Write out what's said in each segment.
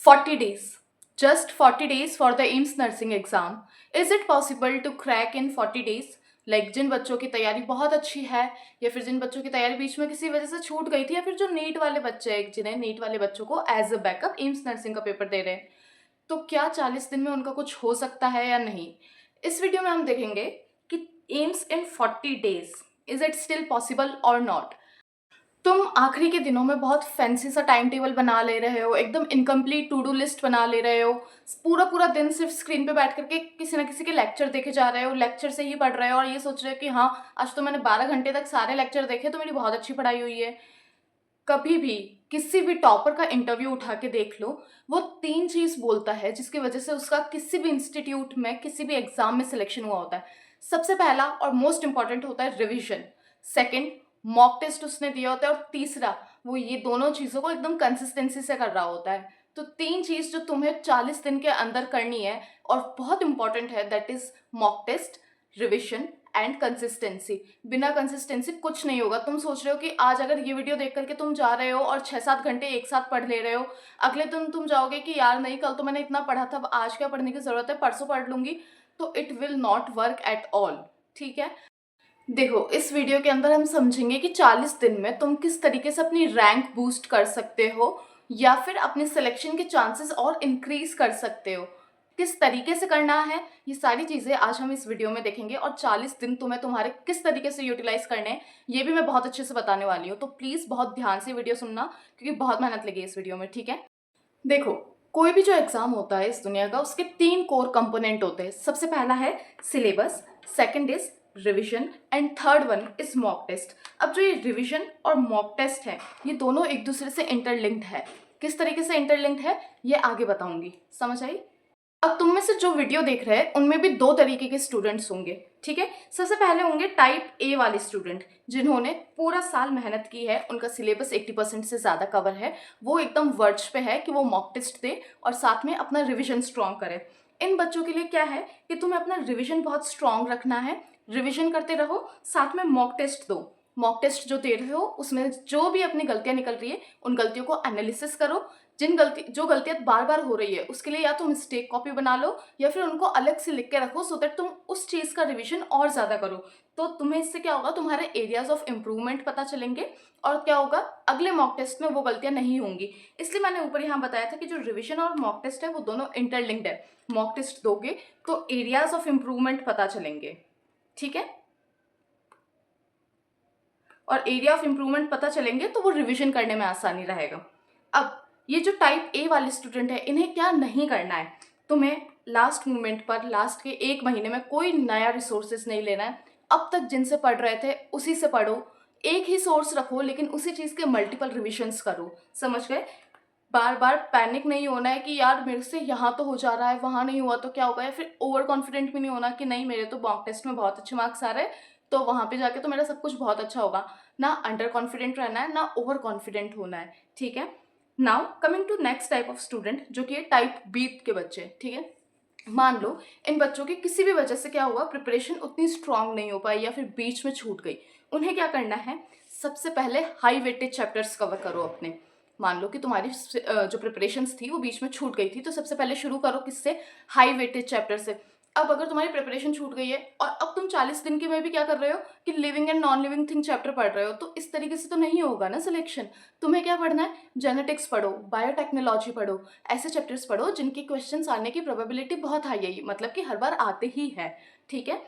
40 days. Just 40 days for the AIIMS nursing exam. Is it possible to crack in 40 days? Like जिन बच्चों की तैयारी बहुत अच्छी है या फिर जिन बच्चों की तैयारी बीच में किसी वजह से छूट गई थी या फिर जो नीट वाले बच्चे हैं जिन्हें नीट वाले बच्चों को as a backup AIIMS nursing का पेपर दे रहे हैं, तो क्या 40 दिन में उनका कुछ हो सकता है या नहीं? इस वीडियो में हम देखेंगे कि AIIMS in 40 days, is it still possible और नॉट? तुम आखिरी के दिनों में बहुत फैंसी सा टाइम टेबल बना ले रहे हो, एकदम इनकम्प्लीट टू डू लिस्ट बना ले रहे हो, पूरा पूरा दिन सिर्फ स्क्रीन पे बैठ करके किसी ना किसी के लेक्चर देखे जा रहे हो, लेक्चर से ही पढ़ रहे हो और ये सोच रहे हो कि हाँ, आज तो मैंने 12 घंटे तक सारे लेक्चर देखे तो मेरी बहुत अच्छी पढ़ाई हुई है। कभी भी किसी भी टॉपर का इंटरव्यू उठा के देख लो, वो 3 चीज़ बोलता है जिसकी वजह से उसका किसी भी इंस्टीट्यूट में, किसी भी एग्ज़ाम में सिलेक्शन हुआ होता है। सबसे पहला और मोस्ट इम्पॉर्टेंट होता है रिविज़न, सेकंड मॉक टेस्ट उसने दिया होता है और तीसरा वो ये दोनों चीज़ों को एकदम कंसिस्टेंसी से कर रहा होता है। तो 3 चीज़ जो तुम्हें 40 दिन के अंदर करनी है और बहुत इम्पॉर्टेंट है, that is mock test, revision and consistency. बिना कंसिस्टेंसी कुछ नहीं होगा। तुम सोच रहे हो कि आज अगर ये वीडियो देख करके तुम जा रहे हो और 6-7 घंटे एक साथ पढ़ ले रहे हो, अगले दिन तुम जाओगे कि यार नहीं, कल तो मैंने इतना पढ़ा था, अब आज क्या पढ़ने की ज़रूरत है, परसों पढ़ लूँगी, तो it will not work at all. ठीक है? देखो, इस वीडियो के अंदर हम समझेंगे कि 40 दिन में तुम किस तरीके से अपनी रैंक बूस्ट कर सकते हो या फिर अपने सिलेक्शन के चांसेस और इंक्रीज कर सकते हो। किस तरीके से करना है, ये सारी चीज़ें आज हम इस वीडियो में देखेंगे और 40 दिन तुम्हें तुम्हारे किस तरीके से यूटिलाइज करने हैं, ये भी मैं बहुत अच्छे से बताने वाली हूँ। तो प्लीज़ बहुत ध्यान से वीडियो सुनना क्योंकि बहुत मेहनत लगी इस वीडियो में, ठीक है? देखो, कोई भी जो एग्ज़ाम होता है इस दुनिया का, उसके 3 कोर कंपोनेंट होते हैं। सबसे पहला है syllabus, second is revision and third one is mock test. अब जो ये रिवीजन और मॉक टेस्ट है, ये दोनों एक दूसरे से इंटरलिंक्ड है। किस तरीके से इंटरलिंक्ड है, ये आगे बताऊंगी। समझ आई? अब तुम में से जो वीडियो देख रहे हैं उनमें भी 2 तरीके के स्टूडेंट्स होंगे, ठीक है? सबसे पहले होंगे टाइप ए वाले स्टूडेंट, जिन्होंने पूरा साल मेहनत की है, उनका सिलेबस 80% से ज़्यादा कवर है, वो एकदम वर्ज पे है कि वो मॉक टेस्ट दे और साथ में अपना रिविजन स्ट्रॉन्ग करे। इन बच्चों के लिए क्या है कि तुम्हें अपना रिविजन बहुत स्ट्रॉन्ग रखना है, रिविजन करते रहो, साथ में मॉक टेस्ट दो। मॉक टेस्ट जो दे रहे हो उसमें जो भी अपनी गलतियां निकल रही है, उन गलतियों को एनालिसिस करो। जो गलतियां बार बार हो रही है उसके लिए या तो मिस्टेक कॉपी बना लो या फिर उनको अलग से लिख के रखो, सो दैट तुम उस चीज़ का रिवीजन और ज़्यादा करो। तो तुम्हें इससे क्या होगा, तुम्हारे एरियाज ऑफ इम्प्रूवमेंट पता चलेंगे और क्या होगा, अगले मॉक टेस्ट में वो गलतियां नहीं होंगी। इसलिए मैंने ऊपर यहाँ बताया था कि जो रिवीजन और मॉक टेस्ट है वो दोनों इंटरलिंक्ड है। मॉक टेस्ट दोगे तो एरियाज ऑफ इम्प्रूवमेंट पता चलेंगे, ठीक है? और एरिया ऑफ इम्प्रूवमेंट पता चलेंगे तो वो रिवीजन करने में आसानी रहेगा। अब ये जो टाइप ए वाले स्टूडेंट है, इन्हें क्या नहीं करना है, तुम्हें लास्ट मोमेंट पर, लास्ट के 1 महीने में कोई नया रिसोर्सेज नहीं लेना है। अब तक जिनसे पढ़ रहे थे उसी से पढ़ो, एक ही सोर्स रखो लेकिन उसी चीज़ के मल्टीपल रिविजन्स करो। समझ गए? बार बार पैनिक नहीं होना है कि यार मेरे से यहाँ तो हो जा रहा है, वहाँ नहीं हुआ तो क्या होगा, या फिर ओवर कॉन्फिडेंट भी नहीं होना कि नहीं मेरे तो मॉक टेस्ट में बहुत अच्छे मार्क्स आ रहे हैं तो वहाँ पे जाके तो मेरा सब कुछ बहुत अच्छा होगा। ना अंडर कॉन्फिडेंट रहना है, ना ओवर कॉन्फिडेंट होना है, ठीक है? Now coming to next type of student, जो कि है टाइप बी के बच्चे, ठीक है? मान लो इन बच्चों की किसी भी वजह से क्या हुआ, प्रिपरेशन उतनी स्ट्रांग नहीं हो पाई या फिर बीच में छूट गई। उन्हें क्या करना है, सबसे पहले हाई वेटेज चैप्टर्स कवर करो अपने। मान लो कि तुम्हारी जो प्रिपरेशंस थी वो बीच में छूट गई थी, तो सबसे पहले शुरू करो किससे, हाई वेटेज चैप्टर से। अब अगर तुम्हारी प्रिपरेशन छूट गई है और अब तुम 40 दिन के में भी क्या कर रहे हो कि living and non living thing chapter पढ़ रहे हो, तो इस तरीके से तो नहीं होगा ना सिलेक्शन। तुम्हें क्या पढ़ना है, जेनेटिक्स पढ़ो, बायोटेक्नोलॉजी पढ़ो, ऐसे चैप्टर्स पढ़ो जिनके क्वेश्चंस आने की प्रोबेबिलिटी बहुत हाई है, मतलब कि हर बार आते ही है, ठीक है?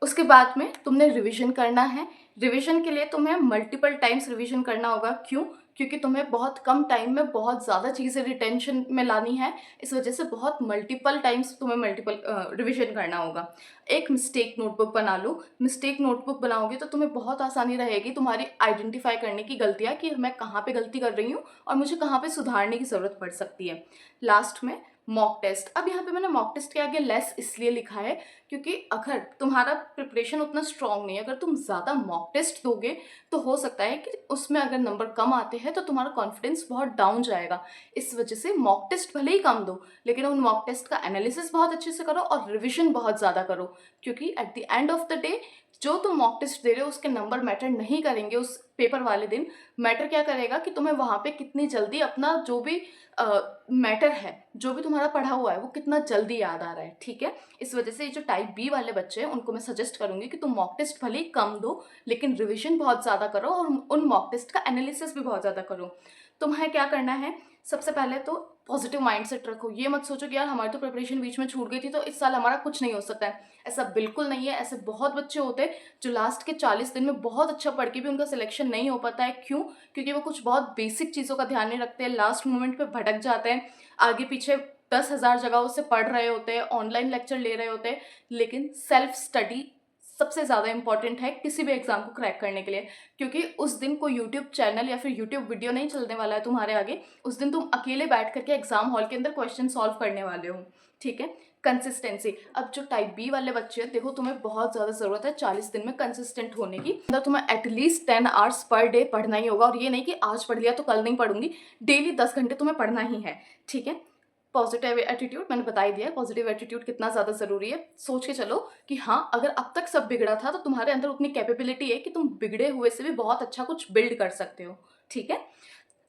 उसके बाद में तुमने रिवीजन करना है। रिवीजन के लिए तुम्हें मल्टीपल टाइम्स रिवीजन करना होगा। क्यों? क्योंकि तुम्हें बहुत कम टाइम में बहुत ज़्यादा चीज़ें रिटेंशन में लानी है, इस वजह से बहुत मल्टीपल टाइम्स तुम्हें मल्टीपल रिवीजन करना होगा। एक मिस्टेक नोटबुक बना लो। मिस्टेक नोटबुक बनाओगे तो तुम्हें बहुत आसानी रहेगी तुम्हारी आइडेंटिफाई करने की गलतियाँ, कि मैं कहाँ पे गलती कर रही हूँ और मुझे कहाँ पे सुधारने की ज़रूरत पड़ सकती है। लास्ट में मॉक टेस्ट। अब यहाँ पे मैंने मॉक टेस्ट के आगे लेस इसलिए लिखा है क्योंकि अगर तुम्हारा प्रिपरेशन उतना स्ट्रांग नहीं है, अगर तुम ज़्यादा मॉक टेस्ट दोगे तो हो सकता है कि उसमें अगर नंबर कम आते हैं तो तुम्हारा कॉन्फिडेंस बहुत डाउन जाएगा। इस वजह से मॉक टेस्ट भले ही कम दो लेकिन उन मॉक टेस्ट का एनालिसिस बहुत अच्छे से करो और रिविजन बहुत ज़्यादा करो, क्योंकि at the end of the day जो तुम मॉक टेस्ट दे रहे हो उसके नंबर मैटर नहीं करेंगे उस पेपर वाले दिन। मैटर क्या करेगा कि तुम्हें वहाँ पे कितनी जल्दी अपना जो भी मैटर है, जो भी तुम्हारा पढ़ा हुआ है वो कितना जल्दी याद आ रहा है, ठीक है। इस वजह से ये जो टाइप बी वाले बच्चे हैं उनको मैं सजेस्ट करूंगी कि तुम मॉक टेस्ट भले ही कम दो लेकिन रिविजन बहुत ज़्यादा करो और उन मॉक टेस्ट का एनालिसिस भी बहुत ज़्यादा करो। तुम्हें क्या करना है, सबसे पहले तो पॉजिटिव माइंडसेट रखो। ये मत सोचो कि यार हमारी तो प्रिपरेशन बीच में छूट गई थी तो इस साल हमारा कुछ नहीं हो सकता है। ऐसा बिल्कुल नहीं है। ऐसे बहुत बच्चे होते हैं जो लास्ट के 40 दिन में बहुत अच्छा पढ़ के भी उनका सिलेक्शन नहीं हो पाता है। क्यों? क्योंकि वो कुछ बहुत बेसिक चीज़ों का ध्यान नहीं रखते हैं, लास्ट मोमेंट पे भटक जाते हैं, आगे पीछे 10,000 जगहों से पढ़ रहे होते हैं, ऑनलाइन लेक्चर ले रहे होते हैं। लेकिन सेल्फ स्टडी सबसे ज़्यादा इंपॉर्टेंट है किसी भी एग्जाम को क्रैक करने के लिए, क्योंकि उस दिन कोई यूट्यूब चैनल या फिर यूट्यूब वीडियो नहीं चलने वाला है तुम्हारे आगे। उस दिन तुम अकेले बैठ करके एग्जाम हॉल के अंदर क्वेश्चन सॉल्व करने वाले हो, ठीक है। कंसिस्टेंसी। अब जो टाइप बी वाले बच्चे हैं, देखो तुम्हें बहुत ज़्यादा ज़रूरत है 40 दिन में कंसिस्टेंट होने की। अंदर तुम्हें एटलीस्ट 10 आवर्स पर डे पढ़ना ही होगा, और ये नहीं कि आज पढ़ लिया तो कल नहीं पढ़ूंगी, डेली 10 घंटे तुम्हें पढ़ना ही है, ठीक है। पॉजिटिव एटीट्यूड मैंने बता ही दिया है, पॉजिटिव एटीट्यूड कितना ज़्यादा ज़रूरी है। सोच के चलो कि हाँ, अगर अब तक सब बिगड़ा था तो तुम्हारे अंदर उतनी कैपेबिलिटी है कि तुम बिगड़े हुए से भी बहुत अच्छा कुछ बिल्ड कर सकते हो, ठीक है।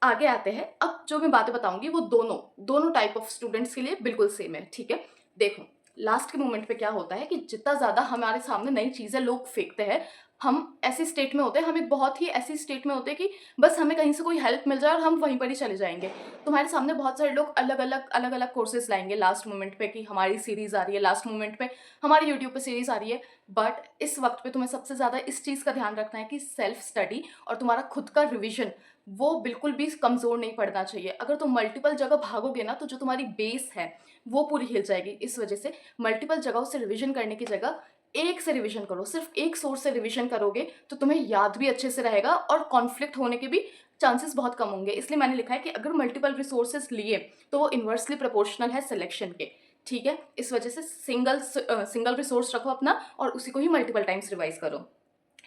आगे आते हैं। अब जो मैं बातें बताऊंगी वो दोनों दोनों टाइप ऑफ स्टूडेंट्स के लिए बिल्कुल सेम है, ठीक है। देखो, लास्ट के मोमेंट पे क्या होता है कि जितना ज़्यादा हमारे सामने नई चीज़ें लोग फेंकते हैं, हम ऐसी स्टेट में होते हैं, हम एक बहुत ही ऐसी स्टेट में होते हैं कि बस हमें कहीं से कोई हेल्प मिल जाए और हम वहीं पर ही चले जाएंगे। तुम्हारे सामने बहुत सारे लोग अलग अलग कोर्सेज लाएंगे लास्ट मोमेंट पे कि हमारी सीरीज़ आ रही है, लास्ट मोमेंट पे हमारी यूट्यूब पे सीरीज़ आ रही है। बट इस वक्त पे तुम्हें सबसे ज़्यादा इस चीज़ का ध्यान रखना है कि सेल्फ स्टडी और तुम्हारा खुद का रिविजन वो बिल्कुल भी कमज़ोर नहीं पड़ना चाहिए। अगर तुम मल्टीपल जगह भागोगे ना तो जो तुम्हारी बेस है वो पूरी हिल जाएगी। इस वजह से मल्टीपल जगहों से रिवीजन करने की जगह एक से रिवीजन करो। सिर्फ एक सोर्स से रिवीजन करोगे तो तुम्हें याद भी अच्छे से रहेगा और कॉन्फ्लिक्ट होने के भी चांसेस बहुत कम होंगे। इसलिए मैंने लिखा है कि अगर मल्टीपल रिसोर्सेज लिए तो वो इन्वर्सली प्रोपोर्शनल है सिलेक्शन के, ठीक है। इस वजह से सिंगल रिसोर्स रखो अपना और उसी को ही मल्टीपल टाइम्स रिवाइज करो,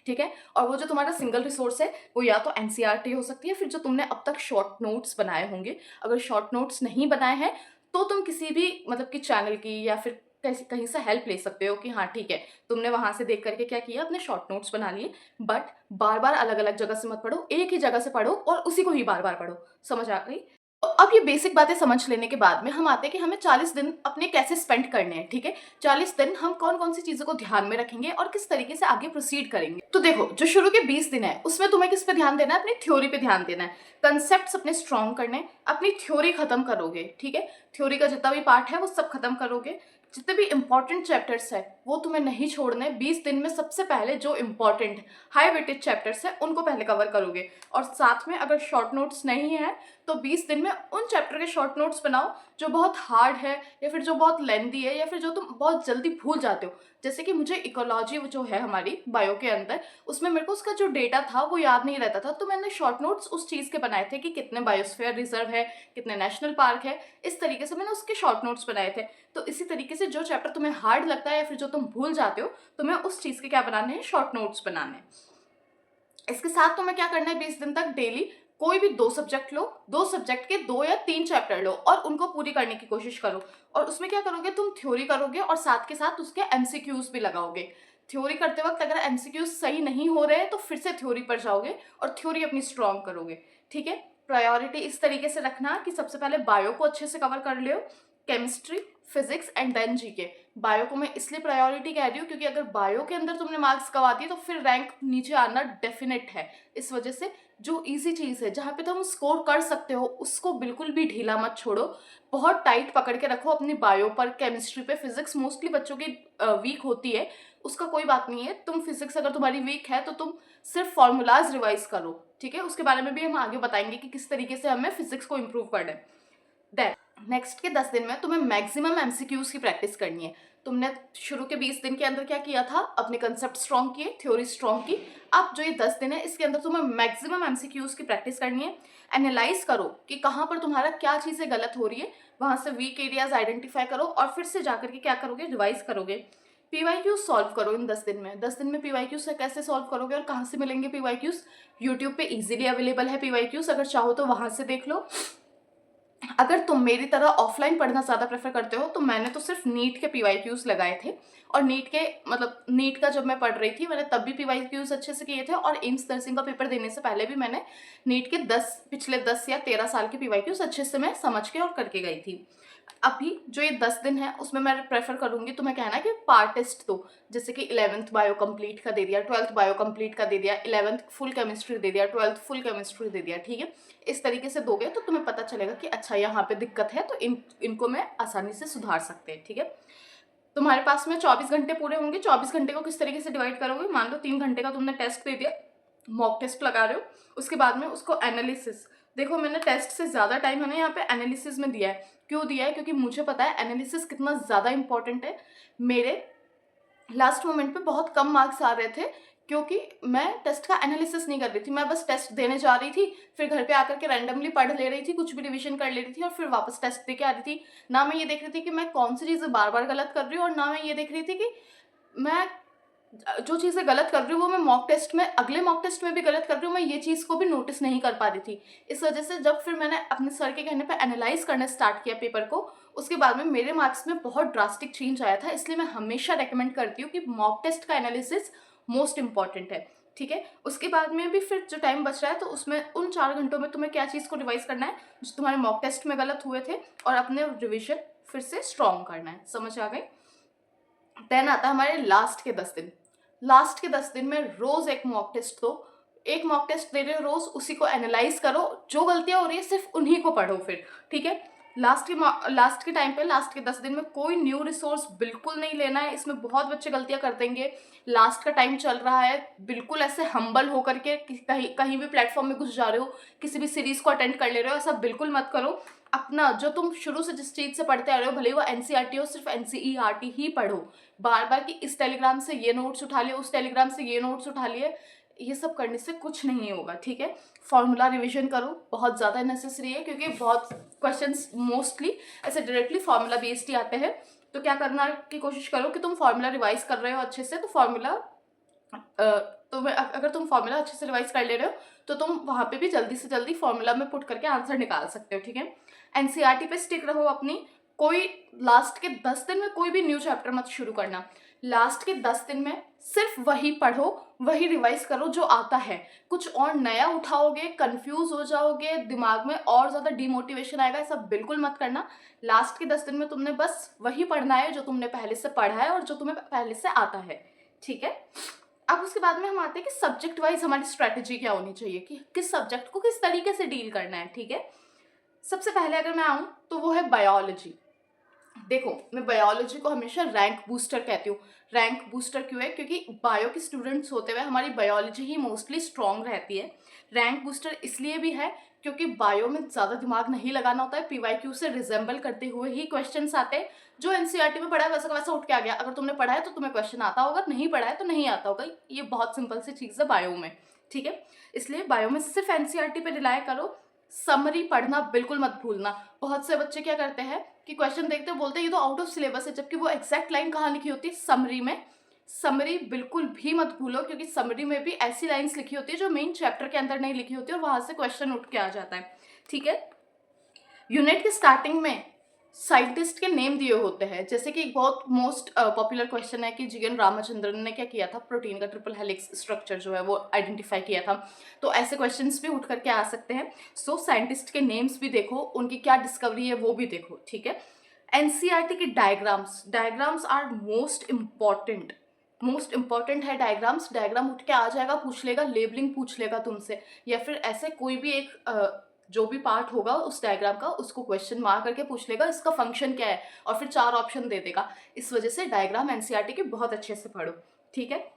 ठीक है। और वो जो तुम्हारा सिंगल रिसोर्स है वो या तो एनसीईआरटी हो सकती है, फिर जो तुमने अब तक शॉर्ट नोट्स बनाए होंगे। अगर शॉर्ट नोट्स नहीं बनाए हैं तो तुम किसी भी मतलब कि चैनल की या फिर कहीं से हेल्प ले सकते हो कि हाँ ठीक है, तुमने वहां से देख करके क्या किया, अपने शॉर्ट नोट्स बना लिए। बट बार बार अलग अलग जगह से मत पढ़ो, एक ही जगह से पढ़ो और उसी को ही बार बार पढ़ो। समझ आ गई? तो अब ये बेसिक बातें समझ लेने के बाद में हम आते हैं कि हमें 40 दिन अपने कैसे स्पेंड करने हैं, ठीक है। 40 दिन हम कौन कौन सी चीज़ों को ध्यान में रखेंगे और किस तरीके से आगे प्रोसीड करेंगे। तो देखो, जो शुरू के 20 दिन है उसमें तुम्हें किस पे ध्यान देना है, अपनी थ्योरी पे ध्यान देना है। कंसेप्ट अपने स्ट्रॉन्ग करने, अपनी थ्योरी खत्म करोगे, ठीक है। थ्योरी का जितना भी पार्ट है वो सब खत्म करोगे। जितने भी इंपॉर्टेंट चैप्टर्स है वो तुम्हें नहीं छोड़ने। 20 दिन में सबसे पहले जो इंपॉर्टेंट हाई वेटेज चैप्टर्स है उनको पहले कवर करोगे। और साथ में अगर शॉर्ट नोट्स नहीं है तो 20 दिन में उन चैप्टर के शॉर्ट नोट्स बनाओ जो बहुत हार्ड है या फिर जो बहुत लेंथी है या फिर जो तुम बहुत जल्दी भूल जाते हो। जैसे कि मुझे इकोलॉजी जो है हमारी बायो के अंदर, उसमें मेरे को उसका जो डेटा था वो याद नहीं रहता था, तो मैंने शॉर्ट नोट्स उस चीज़ के बनाए थे कि कितने बायोस्फीयर रिजर्व है, कितने नेशनल पार्क है। इस तरीके से मैंने उसके शॉर्ट नोट्स बनाए थे। तो इसी तरीके से जो चैप्टर तुम्हें हार्ड लगता है या फिर जो तुम भूल जाते हो, तुम्हें उस चीज़ के क्या बनाने हैं, शॉर्ट नोट्स बनाने हैं। इसके साथ तुम्हें क्या करना है, 20 दिन तक डेली कोई भी 2 सब्जेक्ट लो, 2 सब्जेक्ट के 2 या 3 चैप्टर लो और उनको पूरी करने की कोशिश करो। और उसमें क्या करोगे, तुम थ्योरी करोगे और साथ के साथ उसके एमसीक्यूज भी लगाओगे। थ्योरी करते वक्त अगर एमसीक्यूज सही नहीं हो रहे तो फिर से थ्योरी पर जाओगे और थ्योरी अपनी स्ट्रॉन्ग करोगे, ठीक है। प्रायोरिटी इस तरीके से रखना कि सबसे पहले बायो को अच्छे से कवर कर लो, chemistry, physics and then GK. Bio को मैं इसलिए प्रायोरिटी कह रही हूँ क्योंकि अगर बायो के अंदर तुमने मार्क्स गवा दिए तो फिर रैंक नीचे आना डेफिनेट है। इस वजह से जो इजी चीज़ है, जहाँ पे तुम स्कोर कर सकते हो, उसको बिल्कुल भी ढीला मत छोड़ो। बहुत टाइट पकड़ के रखो अपनी बायो पर, केमिस्ट्री पे। फिजिक्स मोस्टली बच्चों की वीक होती है, उसका कोई बात नहीं है। तुम फिजिक्स अगर तुम्हारी वीक है तो तुम सिर्फ फॉर्मूलाज रिवाइज करो, ठीक है। उसके बारे में भी हम आगे बताएंगे कि किस तरीके से हमें फिजिक्स को इम्प्रूव करना है। देन नेक्स्ट के 10 दिन में तुम्हें मैक्सिमम एमसीक्यूज की प्रैक्टिस करनी है। तुमने शुरू के 20 दिन के अंदर क्या किया था, अपने कंसेप्ट स्ट्रॉन्ग किए, थ्योरी स्ट्रॉन्ग की। अब जो ये 10 दिन है इसके अंदर तुम्हें मैक्सिमम एमसीक्यूज की प्रैक्टिस करनी है। एनालाइज करो कि कहाँ पर तुम्हारा क्या चीज़ें गलत हो रही है, वहाँ से वीक एरियाज आइडेंटिफाई करो और फिर से जाकर के क्या करोगे, रिवाइज करोगे। पीवाईक्यूज सॉल्व करो इन 10 दिन में। 10 दिन में पीवाईक्यूज से कैसे सॉल्व करोगे और कहाँ से मिलेंगे पीवाईक्यूज? यूट्यूब पे इजीली अवेलेबल है पीवाईक्यूज, अगर चाहो तो वहाँ से देख लो। अगर तुम मेरी तरह ऑफलाइन पढ़ना ज़्यादा प्रेफर करते हो तो मैंने तो सिर्फ नीट के पीवाईक्यूज लगाए थे, और नीट के मतलब नीट का जब मैं पढ़ रही थी मैंने तब भी पीवाईक्यूज अच्छे से किए थे, और एम्स नर्सिंग का पेपर देने से पहले भी मैंने नीट के पिछले 10 या 13 साल के पीवाईक्यूज अच्छे से मैं समझ के और करके गई थी। अभी जो ये 10 दिन है उसमें मैं प्रेफर करूंगी तुम्हें कहना कि पार्ट टेस्ट दो, जैसे कि 11th बायो कंप्लीट का दे दिया, 12th बायो कंप्लीट का दे दिया, 11th फुल केमिस्ट्री दे दिया, 12th फुल केमिस्ट्री दे दिया, ठीक है। इस तरीके से दोगे तो तुम्हें पता चलेगा कि अच्छा यहाँ पे दिक्कत है, तो इनको मैं आसानी से सुधार सकते हैं, ठीक है। तुम्हारे पास में 24 घंटे पूरे होंगे। 24 घंटे को किस तरीके से डिवाइड करोगे, मान लो 3 घंटे का तुमने टेस्ट दे दिया, मॉक टेस्ट लगा रहे हो, उसके बाद में उसको एनालिसिस, देखो मैंने टेस्ट से ज़्यादा टाइम है ना यहाँ पे एनालिसिस में दिया है। क्यों दिया है, क्योंकि मुझे पता है एनालिसिस कितना ज़्यादा इंपॉर्टेंट है। मेरे लास्ट मोमेंट पे बहुत कम मार्क्स आ रहे थे क्योंकि मैं टेस्ट का एनालिसिस नहीं कर रही थी, मैं बस टेस्ट देने जा रही थी, फिर घर पे आकर के रैंडमली पढ़ ले रही थी, कुछ भी रिवीजन कर ले रही थी और फिर वापस टेस्ट दे के आ रही थी। ना मैं ये देख रही थी कि मैं कौन सी चीज़ें बार बार गलत कर रही हूँ, और ना मैं ये देख रही थी कि मैं जो चीज़ें गलत कर रही हूँ वो मैं मॉक टेस्ट में, अगले मॉक टेस्ट में भी गलत कर रही हूँ, मैं ये चीज़ को भी नोटिस नहीं कर पा रही थी। इस वजह से जब फिर मैंने अपने सर के कहने पे एनालाइज करना स्टार्ट किया पेपर को, उसके बाद में मेरे मार्क्स में बहुत ड्रास्टिक चेंज आया था। इसलिए मैं हमेशा रेकमेंड करती हूँ कि मॉक टेस्ट का एनालिसिस मोस्ट इंपॉर्टेंट है, ठीक है। उसके बाद में भी फिर जो टाइम बच रहा है तो उसमें उन 4 घंटों में तुम्हें क्या चीज़ को रिवाइज करना है जो तुम्हारे मॉक टेस्ट में गलत हुए थे, और अपने रिविजन फिर से स्ट्रॉन्ग करना है। समझ आ गई। देन आता है हमारे लास्ट के 10 दिन। लास्ट के 10 दिन में रोज एक मॉक टेस्ट दो, एक मॉक टेस्ट दे रहे हो रोज, उसी को एनालाइज करो, जो गलतियां हो रही है सिर्फ उन्हीं को पढ़ो फिर, ठीक है। लास्ट के टाइम पे, लास्ट के 10 दिन में कोई न्यू रिसोर्स बिल्कुल नहीं लेना है। इसमें बहुत बच्चे गलतियां कर देंगे। लास्ट का टाइम चल रहा है, बिल्कुल ऐसे हम्बल होकर के कहीं कहीं भी प्लेटफॉर्म में घुस जा रहे हो, किसी भी सीरीज को अटेंड कर ले रहे हो, ऐसा बिल्कुल मत करो। अपना जो तुम शुरू से जिस चीज से पढ़ते आ रहे हो, भले ही वो एनसीईआरटी हो, सिर्फ एनसीईआरटी ही पढ़ो। बार बार कि इस टेलीग्राम से ये नोट्स उठा लिए, उस टेलीग्राम से ये नोट्स उठा लिए, ये सब करने से कुछ नहीं होगा, ठीक है। फॉर्मूला रिवीजन करो, बहुत ज़्यादा नेसेसरी है, क्योंकि बहुत क्वेश्चंस मोस्टली ऐसे डायरेक्टली फॉर्मूला बेस्ड ही आते हैं। तो क्या करना की कोशिश करो कि तुम फॉर्मूला रिवाइज कर रहे हो अच्छे से, तो फॉर्मूला अगर तुम फॉर्मूला अच्छे से रिवाइज कर ले रहे हो तो तुम वहाँ पे भी जल्दी से जल्दी फॉर्मूला में पुट करके आंसर निकाल सकते हो, ठीक है। एनसीईआरटी पे स्टिक रहो अपनी। कोई लास्ट के 10 दिन में कोई भी न्यू चैप्टर मत शुरू करना। लास्ट के 10 दिन में सिर्फ वही पढ़ो, वही रिवाइज करो जो आता है। कुछ और नया उठाओगे कंफ्यूज हो जाओगे, दिमाग में और ज़्यादा डिमोटिवेशन आएगा, ऐसा बिल्कुल मत करना। लास्ट के 10 दिन में तुमने बस वही पढ़ना है जो तुमने पहले से पढ़ा है और जो तुम्हें पहले से आता है, ठीक है। अब उसके बाद में हम आते हैं कि सब्जेक्ट वाइज हमारी स्ट्रैटेजी क्या होनी चाहिए, कि किस सब्जेक्ट को किस तरीके से डील करना है, ठीक है। सबसे पहले अगर मैं आऊँ तो वो है बायोलॉजी। देखो मैं बायोलॉजी को हमेशा रैंक बूस्टर कहती हूँ। रैंक बूस्टर क्यों है, क्योंकि बायो के स्टूडेंट्स होते हुए हमारी बायोलॉजी ही मोस्टली स्ट्रॉन्ग रहती है। रैंक बूस्टर इसलिए भी है क्योंकि बायो में ज़्यादा दिमाग नहीं लगाना होता है, पीवाईक्यू से रिजेंबल करते हुए ही क्वेश्चंस आते हैं। जो एनसीईआरटी में पढ़ा है वैसा का वैसा उठ के आ गया, अगर तुमने पढ़ा है तो तुम्हें क्वेश्चन आता होगा, नहीं पढ़ा है तो नहीं आता होगा। ये बहुत सिंपल सी चीज़ है बायो में, ठीक है। इसलिए बायो में सिर्फ एनसीईआरटी पे रिलाय करो। समरी पढ़ना बिल्कुल मत भूलना। बहुत से बच्चे क्या करते हैं कि क्वेश्चन देखते हो बोलते हैं ये तो आउट ऑफ सिलेबस है, जबकि वो एग्जैक्ट लाइन कहाँ लिखी होती है, समरी में। समरी बिल्कुल भी मत भूलो, क्योंकि समरी में भी ऐसी लाइंस लिखी होती है जो मेन चैप्टर के अंदर नहीं लिखी होती और वहां से क्वेश्चन उठ के आ जाता है, ठीक है। यूनिट के स्टार्टिंग में साइंटिस्ट के नेम दिए होते हैं, जैसे कि एक बहुत मोस्ट पॉपुलर क्वेश्चन है कि जीएन रामचंद्रन ने क्या किया था, प्रोटीन का ट्रिपल हेलिक्स स्ट्रक्चर जो है वो आइडेंटिफाई किया था। तो ऐसे क्वेश्चंस भी उठ करके आ सकते हैं। सो साइंटिस्ट के नेम्स भी देखो, उनकी क्या डिस्कवरी है वो भी देखो, ठीक है। एनसीईआरटी के डायग्राम्स आर मोस्ट इंपॉर्टेंट है। डायग्राम उठ के आ जाएगा, पूछ लेगा, लेबलिंग पूछ लेगा तुमसे, या फिर ऐसे कोई भी एक जो भी पार्ट होगा उस डायग्राम का उसको क्वेश्चन मार्क करके पूछ लेगा इसका फंक्शन क्या है, और फिर 4 ऑप्शन दे देगा। इस वजह से डायग्राम एनसीईआरटी के बहुत अच्छे से पढ़ो, ठीक है।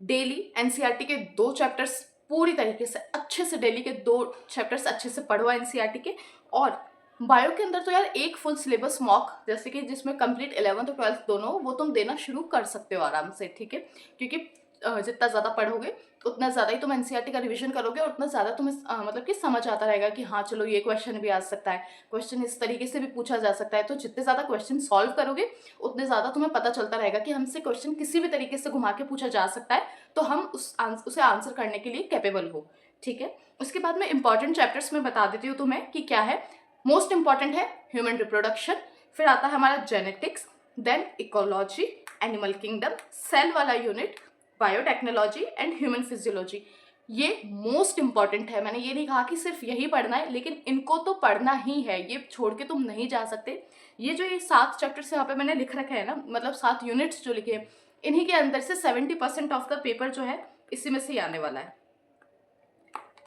डेली एनसीईआरटी के 2 चैप्टर्स पूरी तरीके से अच्छे से, डेली के 2 चैप्टर्स अच्छे से पढ़ो एनसीईआरटी के। और बायो के अंदर तो यार एक फुल सिलेबस मॉक, जैसे कि जिसमें कंप्लीट 11th और 12th दोनों हो, वो तुम देना शुरू कर सकते हो आराम से, ठीक है। क्योंकि जितना ज़्यादा पढ़ोगे उतना ज़्यादा ही तुम एनसीईआरटी का रिवीजन करोगे और उतना ज़्यादा तुम्हें मतलब कि समझ आता रहेगा कि हाँ चलो ये क्वेश्चन भी आ सकता है, क्वेश्चन इस तरीके से भी पूछा जा सकता है। तो जितने ज़्यादा क्वेश्चन सॉल्व करोगे उतने ज़्यादा तुम्हें पता चलता रहेगा कि हमसे क्वेश्चन किसी भी तरीके से घुमा के पूछा जा सकता है, तो हम उसे आंसर करने के लिए कैपेबल हो, ठीक है। उसके बाद में इंपॉर्टेंट चैप्टर्स में बता देती हूँ तुम्हें कि क्या है। मोस्ट इंपॉर्टेंट है ह्यूमन रिप्रोडक्शन, फिर आता है हमारा genetics, then ecology, animal kingdom, cell वाला unit, biotechnology and human physiology. ये मोस्ट इंपॉर्टेंट है। मैंने ये नहीं कहा कि सिर्फ यही पढ़ना है, लेकिन इनको तो पढ़ना ही है, ये छोड़ के तुम नहीं जा सकते। ये जो ये 7 चैप्टर्स यहाँ पे मैंने लिख रखे हैं ना, मतलब 7 यूनिट्स जो लिखे हैं, इन्हीं के अंदर से 70% ऑफ द पेपर जो है इसी में से ही आने वाला है।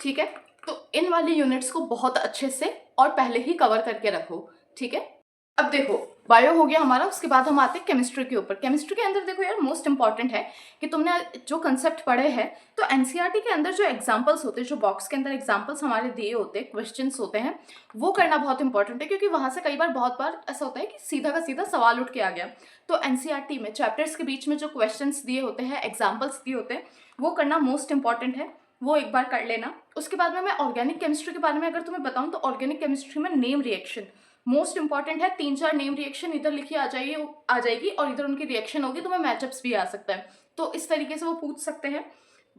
ठीक है, तो इन वाली यूनिट्स को बहुत अच्छे से और पहले ही कवर करके रखो। ठीक है, अब देखो बायो हो गया हमारा, उसके बाद हम आते हैं केमिस्ट्री के ऊपर। केमिस्ट्री के अंदर देखो यार, मोस्ट इंपॉर्टेंट है कि तुमने जो कंसेप्ट पढ़े हैं, तो एनसीईआरटी के अंदर जो एग्जांपल्स होते हैं, जो बॉक्स के अंदर एग्जांपल्स हमारे दिए होते हैं, क्वेश्चंस होते हैं, वो करना बहुत इंपॉर्टेंट है, क्योंकि वहां से कई बार बहुत बार ऐसा होता है कि सीधा का सीधा सवाल उठ के आ गया। तो एनसीईआरटी में चैप्टर्स के बीच में जो क्वेश्चन दिए होते हैं, एग्जाम्पल्स दिए होते हैं, वो करना मोस्ट इंपॉर्टेंट है, वो एक बार कर लेना। उसके बाद में मैं ऑर्गेनिक केमिस्ट्री के बारे में अगर तुम्हें बताऊं, तो ऑर्गेनिक केमिस्ट्री में नेम रिएक्शन मोस्ट इंपॉर्टेंट है। 3-4 नेम रिएक्शन इधर लिखी आ जाएगी और इधर उनकी रिएक्शन होगी, तो मैं मैचअप्स भी आ सकता है, तो इस तरीके से वो पूछ सकते हैं।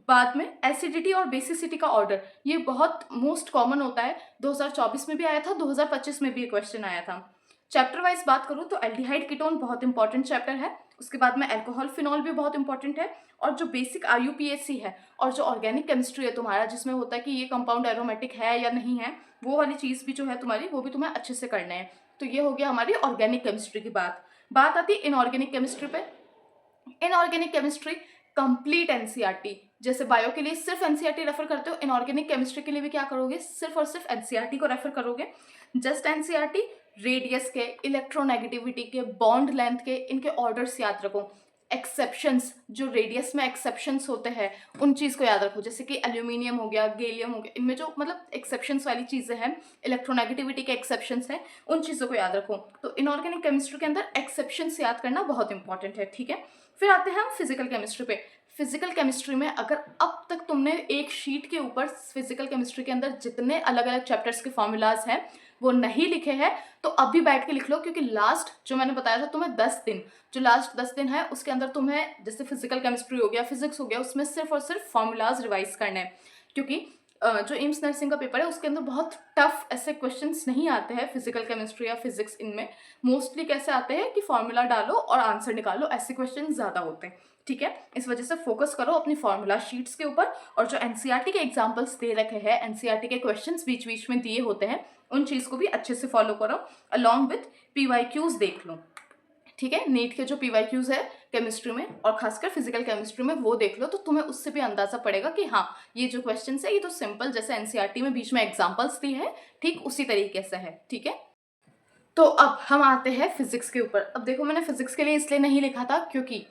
बाद में एसिडिटी और बेसिसिटी का ऑर्डर, ये बहुत मोस्ट कॉमन होता है, 2024 में भी आया था, 2025 में भी क्वेश्चन आया था। चैप्टर वाइज बात करूँ तो एल्डिहाइड कीटोन बहुत इंपॉर्टेंट चैप्टर है, उसके बाद में अल्कोहल फिनॉल भी बहुत इंपॉर्टेंट है, और जो बेसिक आईयूपीएसी है और जो ऑर्गेनिक केमिस्ट्री है तुम्हारा, जिसमें होता है कि ये कंपाउंड एरोमेटिक है या नहीं है, वो वाली चीज़ भी जो है तुम्हारी, वो भी तुम्हें अच्छे से करना है। तो ये हो गया हमारी ऑर्गेनिक केमिस्ट्री की बात आती है इनऑर्गेनिक केमिस्ट्री पे। इनऑर्गेनिक केमिस्ट्री कंप्लीट एनसीईआरटी, जैसे बायो के लिए सिर्फ एनसीईआरटी रेफर करते हो, इनऑर्गेनिक केमिस्ट्री के लिए भी क्या करोगे, सिर्फ और सिर्फ एनसीईआरटी को रेफर करोगे। जस्ट एनसीईआरटी, रेडियस के, इलेक्ट्रोनेगेटिविटी के, बॉन्ड लेंथ के, इनके ऑर्डर्स याद रखो। एक्सेप्शंस, जो रेडियस में एक्सेप्शंस होते हैं, उन चीज़ को याद रखो, जैसे कि एल्यूमिनियम हो गया, गैलियम हो गया, इनमें जो मतलब एक्सेप्शंस वाली चीज़ें हैं, इलेक्ट्रोनेगेटिविटी के एक्सेप्शंस हैं, उन चीज़ों को याद रखो। तो इनऑर्गेनिक केमिस्ट्री के अंदर एक्सेप्शंस याद करना बहुत इंपॉर्टेंट है। ठीक है, फिर आते हैं हम फिजिकल केमिस्ट्री पे। फिजिकल केमिस्ट्री में अगर अब तक तुमने एक शीट के ऊपर फिजिकल केमिस्ट्री के अंदर जितने अलग अलग चैप्टर्स के फॉर्मूलाज हैं वो नहीं लिखे हैं, तो अभी बैठ के लिख लो, क्योंकि लास्ट जो मैंने बताया था तुम्हें 10 दिन, जो लास्ट 10 दिन है उसके अंदर तुम्हें जैसे फिजिकल केमिस्ट्री हो गया, फिजिक्स हो गया, उसमें सिर्फ और सिर्फ फॉर्मूलाज रिवाइज करने हैं। क्योंकि जो एम्स नर्सिंग का पेपर है उसके अंदर बहुत टफ ऐसे क्वेश्चंस नहीं आते हैं फिजिकल केमिस्ट्री या फिजिक्स, इनमें मोस्टली कैसे आते हैं कि फॉर्मूला डालो और आंसर निकालो, ऐसे क्वेश्चन ज़्यादा होते हैं। ठीक है, इस वजह से फोकस करो अपनी फॉर्मूला शीट्स के ऊपर, और जो एनसीईआरटी के एग्जांपल्स दे रखे हैं, एनसीईआरटी के क्वेश्चंस बीच बीच में दिए होते हैं, उन चीज़ को भी अच्छे से फॉलो करो, अलॉन्ग विथ पीवाईक्यूज देख लो। ठीक है, नीट के जो पीवाईक्यूज है केमिस्ट्री में और खासकर फिजिकल केमिस्ट्री में, वो देख लो, तो तुम्हें उससे भी अंदाजा पड़ेगा कि हाँ ये जो क्वेश्चन है ये तो सिंपल, जैसे एनसीईआरटी में बीच में एग्जाम्पल्स दी है, ठीक उसी तरीके से है। ठीक है, तो अब हम आते हैं फिजिक्स के ऊपर। अब देखो मैंने फिजिक्स के लिए इसलिए नहीं लिखा था, क्योंकि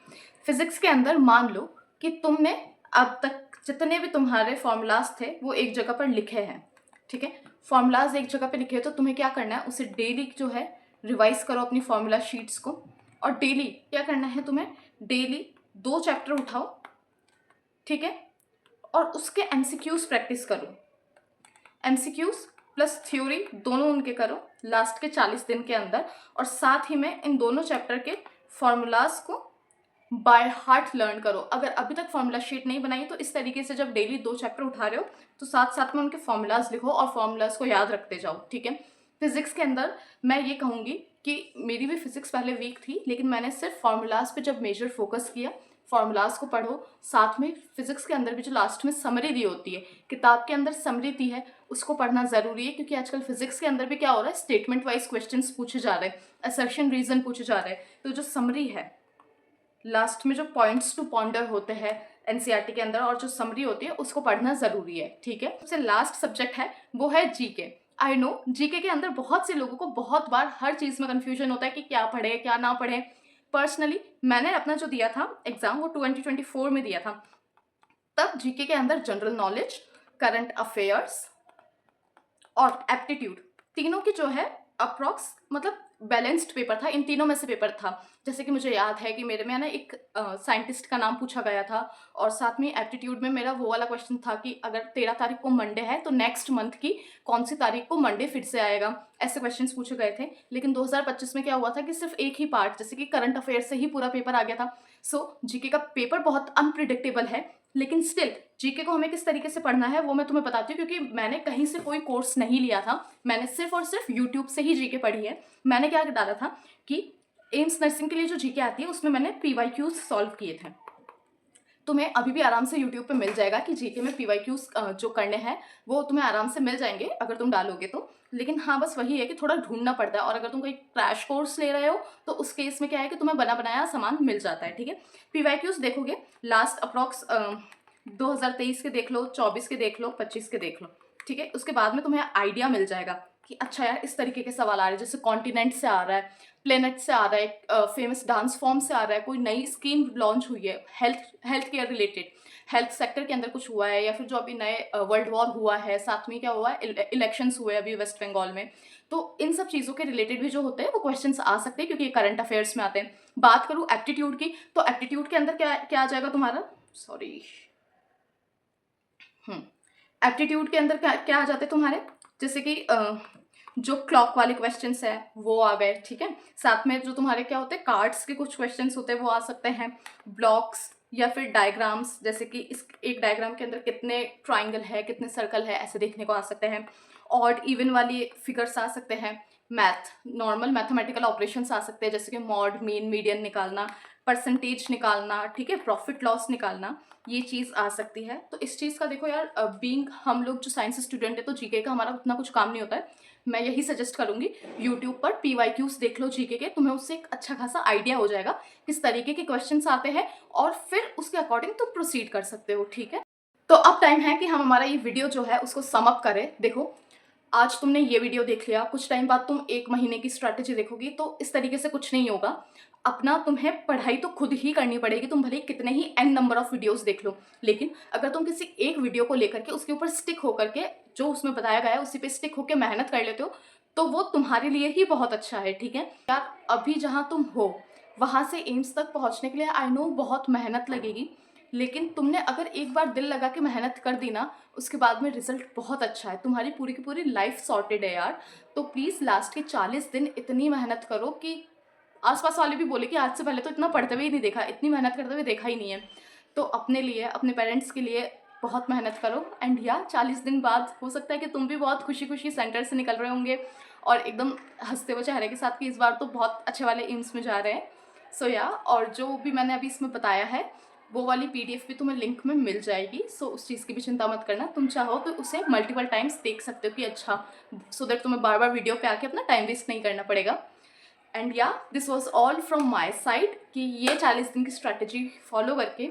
फिजिक्स के अंदर मान लो कि तुमने अब तक जितने भी तुम्हारे फॉर्मूलाज थे वो एक जगह पर लिखे हैं। ठीक है, फॉर्मूलाज एक जगह पे लिखे हैं, तो तुम्हें क्या करना है, उसे डेली जो है रिवाइज करो अपनी फॉर्मूला शीट्स को, और डेली क्या करना है तुम्हें, डेली 2 चैप्टर उठाओ। ठीक है, और उसके एमसीक्यूज प्रैक्टिस करो, एमसीक्यूज प्लस थ्योरी दोनों उनके करो लास्ट के 40 दिन के अंदर, और साथ ही में इन दोनों चैप्टर के फॉर्मूलाज को बाय हार्ट लर्न करो। अगर अभी तक फॉर्मूला शीट नहीं बनाई तो इस तरीके से जब डेली 2 चैप्टर उठा रहे हो तो साथ साथ में उनके फॉर्मूलाज लिखो और फॉर्मूलाज को याद रखते जाओ। ठीक है, फिजिक्स के अंदर मैं ये कहूँगी कि मेरी भी फिजिक्स पहले वीक थी, लेकिन मैंने सिर्फ फॉर्मूलाज पे जब मेजर फोकस किया, फॉर्मूलाज को पढ़ो, साथ में फिजिक्स के अंदर भी जो लास्ट में समरी दी होती है, किताब के अंदर समरी दी है, उसको पढ़ना ज़रूरी है, क्योंकि आजकल फिजिक्स के अंदर भी क्या हो रहा है, स्टेटमेंट वाइज क्वेश्चंस पूछे जा रहे हैं, असर्शन रीजन पूछे जा रहे हैं, तो जो समरी है लास्ट में जो पॉइंट्स टू पॉन्डर होते हैं एनसीईआरटी के अंदर और जो समरी होती है उसको पढ़ना ज़रूरी है। ठीक है, सबसे लास्ट सब्जेक्ट है वो है जीके। आई नो जीके के अंदर बहुत से लोगों को बहुत बार हर चीज़ में कन्फ्यूजन होता है कि क्या पढ़े क्या ना पढ़े। पर्सनली मैंने अपना जो दिया था एग्ज़ाम वो 2024 में दिया था, तब जीके के अंदर जनरल नॉलेज, करंट अफेयर्स और एप्टीट्यूड तीनों की जो है अप्रॉक्स मतलब बैलेंस्ड पेपर था, इन तीनों में से पेपर था। जैसे कि मुझे याद है कि मेरे में ना एक साइंटिस्ट का नाम पूछा गया था, और साथ में एप्टीट्यूड में मेरा वो वाला क्वेश्चन था कि अगर 13 तारीख को मंडे है तो नेक्स्ट मंथ की कौन सी तारीख को मंडे फिर से आएगा, ऐसे क्वेश्चंस पूछे गए थे। लेकिन 2025 में क्या हुआ था कि सिर्फ एक ही पार्ट जैसे कि करंट अफेयर से ही पूरा पेपर आ गया था। सो जीके का पेपर बहुत अनप्रिडिक्टेबल है, लेकिन स्टिल जीके को हमें किस तरीके से पढ़ना है वो मैं तुम्हें बताती हूँ, क्योंकि मैंने कहीं से कोई कोर्स नहीं लिया था, मैंने सिर्फ और सिर्फ यूट्यूब से ही जीके पढ़ी है। मैंने क्या डाला था कि एम्स नर्सिंग के लिए जो जीके आती है उसमें मैंने पीवाईक्यूज सॉल्व किए थे। तुम्हें अभी भी आराम से यूट्यूब पे मिल जाएगा कि जीके में पीवाईक्यूज जो करने हैं वो तुम्हें आराम से मिल जाएंगे अगर तुम डालोगे तो। लेकिन हाँ, बस वही है कि थोड़ा ढूंढना पड़ता है, और अगर तुम कोई क्रैश कोर्स ले रहे हो तो उस केस में क्या है कि तुम्हें बना बनाया सामान मिल जाता है, ठीक है। पीवाईक्यूज देखोगे लास्ट अप्रॉक्स 2023 के देख लो, 24 के देख लो, 25 के देख लो, ठीक है। उसके बाद में तुम्हें आइडिया मिल जाएगा कि अच्छा यार इस तरीके के सवाल आ रहे हैं, जैसे कॉन्टिनेंट से आ रहा है, प्लेनेट से आ रहा है, फेमस डांस फॉर्म से आ रहा है, कोई नई स्कीम लॉन्च हुई है health care related, health sector के अंदर कुछ हुआ है, या फिर जो अभी नए वर्ल्ड वॉर हुआ है, साथ में क्या हुआ है, इलेक्शंस हुए अभी वेस्ट बंगाल में। तो इन सब चीज़ों के रिलेटेड भी जो होते हैं वो क्वेश्चंस आ सकते हैं, क्योंकि ये करंट अफेयर्स में आते हैं। बात करूँ एप्टीट्यूड की, तो एप्टीट्यूड के अंदर क्या क्या आ जाएगा तुम्हारा, सॉरी, एप्टीट्यूड के अंदर क्या क्या आ जाते हैं तुम्हारे, जैसे कि जो क्लॉक वाले क्वेश्चंस है वो आ गए, ठीक है। साथ में जो तुम्हारे क्या होते हैं, कार्ड्स के कुछ क्वेश्चंस होते हैं वो आ सकते हैं, ब्लॉक्स या फिर डायग्राम्स, जैसे कि इस एक डायग्राम के अंदर कितने ट्राइंगल है, कितने सर्कल है, ऐसे देखने को आ सकते हैं। ऑड इवन वाली फिगर्स आ सकते हैं। मैथ, नॉर्मल मैथमेटिकल ऑपरेशंस आ सकते हैं, जैसे कि मॉड, मीन, मीडियन निकालना, परसेंटेज निकालना, ठीक है, प्रॉफिट लॉस निकालना, ये चीज़ आ सकती है। तो इस चीज़ का देखो यार, बीइंग हम लोग जो साइंस स्टूडेंट है तो जीके का हमारा उतना कुछ काम नहीं होता है। मैं यही सजेस्ट करूंगी, यूट्यूब पर पीवाईक्यूज देख लो जीके के, तुम्हें उससे एक अच्छा खासा आइडिया हो जाएगा किस तरीके के क्वेश्चंस आते हैं, और फिर उसके अकॉर्डिंग तुम प्रोसीड कर सकते हो, ठीक है। तो अब टाइम है कि हम हमारा ये वीडियो जो है उसको सम अप करें। देखो, आज तुमने ये वीडियो देख लिया, कुछ टाइम बाद तुम 1 महीने की स्ट्रैटेजी देखोगी, तो इस तरीके से कुछ नहीं होगा। अपना तुम्हें पढ़ाई तो खुद ही करनी पड़ेगी, तुम भले ही कितने ही n नंबर ऑफ वीडियोस देख लो, लेकिन अगर तुम किसी एक वीडियो को लेकर के उसके ऊपर स्टिक होकर के, जो उसमें बताया गया है उसी पे स्टिक होकर मेहनत कर लेते हो, तो वो तुम्हारे लिए ही बहुत अच्छा है, ठीक है यार। अभी जहाँ तुम हो वहाँ से एम्स तक पहुँचने के लिए आई नो बहुत मेहनत लगेगी, लेकिन तुमने अगर एक बार दिल लगा के मेहनत कर दी ना, उसके बाद में रिजल्ट बहुत अच्छा है, तुम्हारी पूरी की पूरी लाइफ सॉर्टेड है यार। तो प्लीज़ लास्ट के 40 दिन इतनी मेहनत करो कि आसपास वाले भी बोले कि आज से पहले तो इतना पढ़ते हुए ही नहीं देखा, इतनी मेहनत करते हुए देखा ही नहीं है। तो अपने लिए, अपने पेरेंट्स के लिए बहुत मेहनत करो, एंड या 40 दिन बाद हो सकता है कि तुम भी बहुत खुशी खुशी सेंटर से निकल रहे होंगे और एकदम हंसते हुए चेहरे के साथ कि इस बार तो बहुत अच्छे वाले एम्स में जा रहे हैं। सो या, और जो भी मैंने अभी इसमें बताया है वो वाली पीडीएफ भी तुम्हें लिंक में मिल जाएगी। सो उस चीज़ की भी चिंता मत करना, तुम चाहो तो उसे मल्टीपल टाइम्स देख सकते हो कि अच्छा, सो दैट तुम्हें बार बार वीडियो पे आके अपना टाइम वेस्ट नहीं करना पड़ेगा। एंड या, this was all from my side कि ये 40 दिन की स्ट्रैटेजी फॉलो करके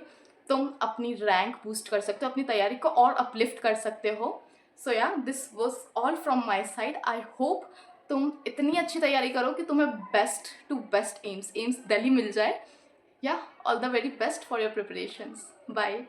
तुम अपनी रैंक बूस्ट कर सकते हो, अपनी तैयारी को और अपलिफ्ट कर सकते हो। So yeah, this was all from my side. I hope तुम इतनी अच्छी तैयारी करो कि तुम्हें best to best AIIMS Delhi मिल जाए। Yeah, all the very best for your preparations. Bye.